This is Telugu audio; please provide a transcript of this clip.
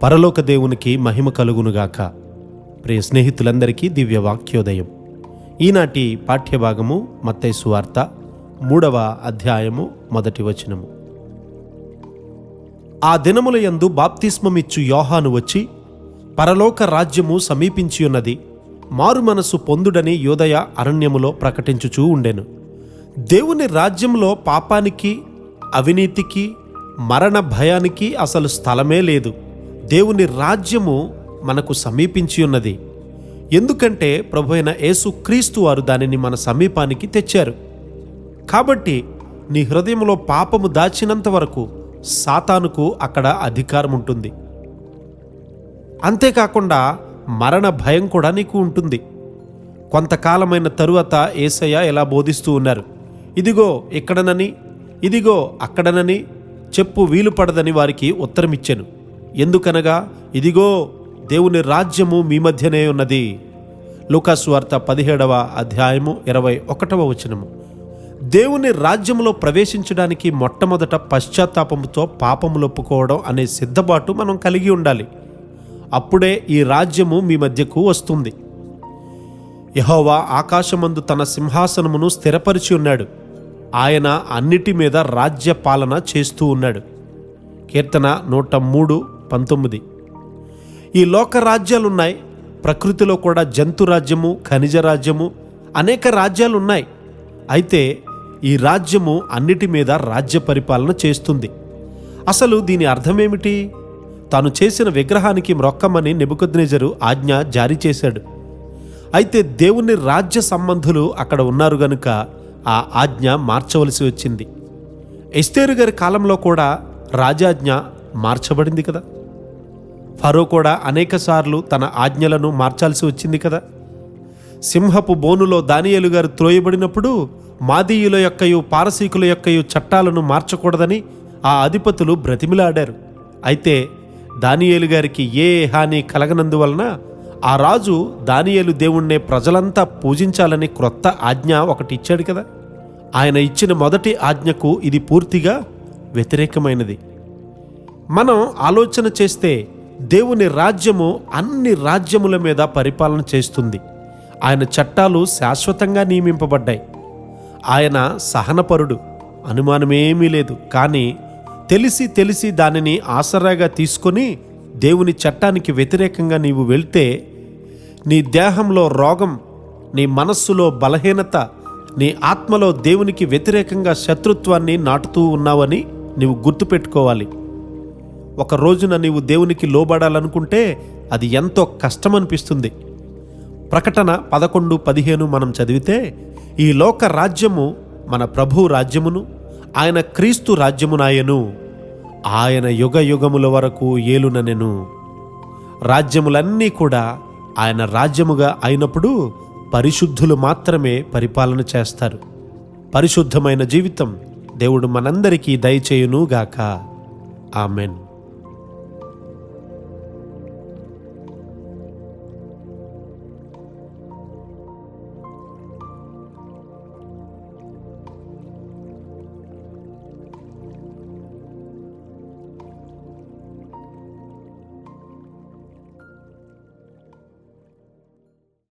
పరలోక దేవునికి మహిమ కలుగునుగాక. ప్రియ స్నేహితులందరికీ దివ్య వాక్యోదయం. ఈనాటి పాఠ్యభాగము మత్తయి సువార్త 3వ అధ్యాయము 1వ వచనము. ఆ దినముల యందు బాప్తిస్మమిచ్చు యోహాను వచ్చి, పరలోక రాజ్యము సమీపించి ఉన్నది, మారు మనసు పొందుడని యూదయ అరణ్యములో ప్రకటించుచూ ఉండెను. దేవుని రాజ్యంలో పాపానికి, అవినీతికి, మరణ భయానికి అసలు స్థలమే లేదు. దేవుని రాజ్యము మనకు సమీపించి ఉన్నది. ఎందుకంటే ప్రభువైన యేసుక్రీస్తు వారు దానిని మన సమీపానికి తెచ్చారు. కాబట్టి నీ హృదయంలో పాపము దాచినంత వరకు సాతానుకు అక్కడ అధికారం ఉంటుంది. అంతేకాకుండా మరణ భయం కూడా నీకు ఉంటుంది. కొంతకాలమైన తరువాత యేసయ్య ఎలా బోధిస్తూ ఉన్నారు, ఇదిగో ఇక్కడనని, ఇదిగో అక్కడనని చెప్పు వీలు పడదని వారికి ఉత్తరమిచ్చెను. ఎందుకనగా ఇదిగో దేవుని రాజ్యము మీ మధ్యనే ఉన్నది. లూకాసు వార్త 17వ అధ్యాయము 21వ వచనము. దేవుని రాజ్యములో ప్రవేశించడానికి మొట్టమొదట పశ్చాత్తాపముతో పాపములు ఒప్పుకోవడం అనే సిద్ధపాటు మనం కలిగి ఉండాలి. అప్పుడే ఈ రాజ్యము మీ మధ్యకు వస్తుంది. యెహోవా ఆకాశమందు తన సింహాసనమును స్థిరపరిచి ఉన్నాడు. ఆయన అన్నిటి మీద రాజ్య పాలన చేస్తూ ఉన్నాడు. కీర్తన 103:19. ఈ లోక రాజ్యాలున్నాయి. ప్రకృతిలో కూడా జంతు రాజ్యము, ఖనిజ రాజ్యము, అనేక రాజ్యాలున్నాయి. అయితే ఈ రాజ్యము అన్నిటి మీద రాజ్య పరిపాలన చేస్తుంది. అసలు దీని అర్థమేమిటి? తాను చేసిన విగ్రహానికి మ్రొక్కమని నెబుకద్నెజరు ఆజ్ఞ జారీ చేశాడు. అయితే దేవుని రాజ్య సంబంధులు అక్కడ ఉన్నారు గనుక ఆ ఆజ్ఞ మార్చవలసి వచ్చింది. ఎస్తేరు గారి కాలంలో కూడా రాజాజ్ఞ మార్చబడింది కదా. ఫరో కూడా అనేకసార్లు తన ఆజ్ఞలను మార్చాల్సి వచ్చింది కదా. సింహపు బోనులో దానియేలు గారు త్రోయబడినప్పుడు మాదీయుల యొక్కయు పారసీకుల యొక్కయు చట్టాలను మార్చకూడదని ఆ అధిపతులు బ్రతిమిలాడారు. అయితే దానియేలు గారికి ఏ హాని కలగనందువలన ఆ రాజు దానియేలు దేవుణ్ణే ప్రజలంతా పూజించాలని క్రొత్త ఆజ్ఞ ఒకటి ఇచ్చాడు కదా. ఆయన ఇచ్చిన మొదటి ఆజ్ఞకు ఇది పూర్తిగా వ్యతిరేకమైనది. మనం ఆలోచన చేస్తే దేవుని రాజ్యము అన్ని రాజ్యముల మీద పరిపాలన చేస్తుంది. ఆయన చట్టాలు శాశ్వతంగా నియమింపబడ్డాయి. ఆయన సహనపరుడు, అనుమానమేమీ లేదు. కానీ తెలిసి దానిని ఆసరాగా తీసుకొని దేవుని చట్టానికి వ్యతిరేకంగా నీవు వెళ్తే నీ దేహంలో రోగం, నీ మనస్సులో బలహీనత, నీ ఆత్మలో దేవునికి వ్యతిరేకంగా శత్రుత్వాన్ని నాటుతూ ఉన్నావని నీవు గుర్తుపెట్టుకోవాలి. ఒక రోజున నీవు దేవునికి లోబడాలనుకుంటే అది ఎంతో కష్టమనిపిస్తుంది. ప్రకటన 11:15 మనం చదివితే, ఈ లోక రాజ్యము మన ప్రభు రాజ్యమును, ఆయన క్రీస్తు రాజ్యమునాయను, ఆయన యుగ యుగముల వరకు ఏలుననెను. రాజ్యములన్నీ కూడా ఆయన రాజ్యముగా అయినప్పుడు పరిశుద్ధులు మాత్రమే పరిపాలన చేస్తారు. పరిశుద్ధమైన జీవితం దేవుడు మనందరికీ దయచేయునుగాక. ఆమెన్.